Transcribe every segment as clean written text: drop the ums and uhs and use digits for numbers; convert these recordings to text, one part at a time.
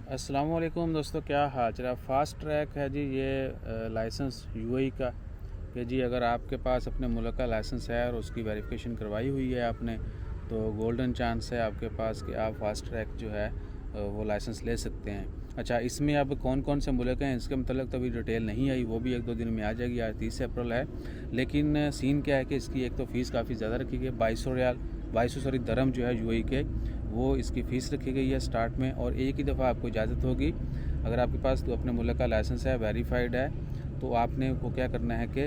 अस्सलाम वालेकुम दोस्तों, क्या हाल चाल। फ़ास्ट ट्रैक है जी ये लाइसेंस यूएई का कि जी अगर आपके पास अपने मुल्क का लाइसेंस है और उसकी वेरिफिकेशन करवाई हुई है आपने, तो गोल्डन चांस है आपके पास कि आप फ़ास्ट ट्रैक जो है वो लाइसेंस ले सकते हैं। अच्छा, इसमें अब कौन कौन से मुल्क हैं इसके मतलब तो अभी डिटेल नहीं आई, वो भी 1-2 दिन में आ जाएगी। आज 30 अप्रैल है। लेकिन सीन क्या है कि इसकी एक तो फ़ीस काफ़ी ज़्यादा रखी गई है, 2200 दरम जो है यूएई के, वो इसकी फ़ीस रखी गई है स्टार्ट में। और एक ही दफ़ा आपको इजाज़त होगी, अगर आपके पास तो अपने मुल्क का लाइसेंस है, वेरीफाइड है, तो आपने को क्या करना है कि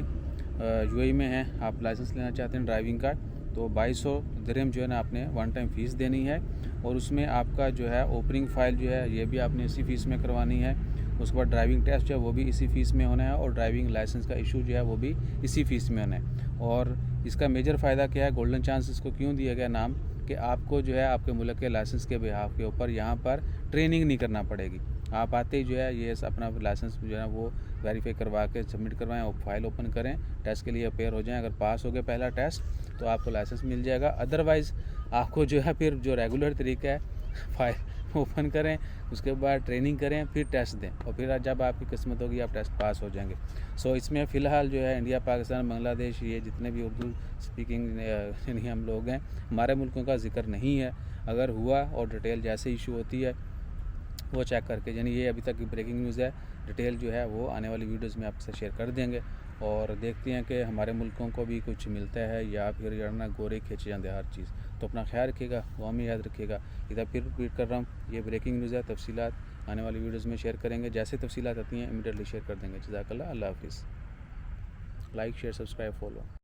यूएई में है, आप लाइसेंस लेना चाहते हैं ड्राइविंग का, तो 2200 दिरहम जो है ना आपने वन टाइम फ़ीस देनी है। और उसमें आपका जो है ओपनिंग फ़ाइल जो है ये भी आपने इसी फ़ीस में करवानी है। उसके बाद ड्राइविंग टेस्ट जो है वो भी इसी फ़ीस में होना है, और ड्राइविंग लाइसेंस का इशू जो है वो भी इसी फ़ीस में होना है। और इसका मेजर फ़ायदा क्या है, गोल्डन चांस इसको क्यों दिया गया नाम, कि आपको जो है आपके मुल्क के लाइसेंस के बिहाफ के ऊपर यहाँ पर ट्रेनिंग नहीं करना पड़ेगी। आप आते ही जो है ये अपना लाइसेंस जो है वो वेरीफाई करवा के सबमिट करवाएं और फाइल ओपन करें, टेस्ट के लिए अपेयर हो जाएं। अगर पास हो गए पहला टेस्ट तो आपको लाइसेंस मिल जाएगा। अदरवाइज़ आपको जो है फिर जो रेगुलर तरीका है, फाइल ओपन करें, उसके बाद ट्रेनिंग करें, फिर टेस्ट दें, और फिर जब आपकी किस्मत होगी आप टेस्ट पास हो जाएंगे। सो इसमें फ़िलहाल जो है इंडिया, पाकिस्तान, बांग्लादेश, ये जितने भी उर्दू स्पीकिंग यानी हम लोग हैं, हमारे मुल्कों का जिक्र नहीं है। अगर हुआ और डिटेल जैसे इशू होती है वो चेक करके, यानी ये अभी तक की ब्रेकिंग न्यूज़ है, डिटेल जो है वो आने वाली वीडियोज़ में आपसे शेयर कर देंगे। और देखते हैं कि हमारे मुल्कों को भी कुछ मिलता है या फिर ना गोरे खींचे जाते हर चीज़। तो अपना ख्याल रखिएगा, दुआ में याद रखिएगा। इधर फिर रिपीट कर रहा हूँ, ये ब्रेकिंग न्यूज़ है, तफसीलात आने वाली वीडियोज़ में शेयर करेंगे। जैसे तफसीलात आती हैं इमीडिएटली शेयर कर देंगे। जज़ाकल्लाह, अल्लाह हाफिज़। Like, share, subscribe, follow.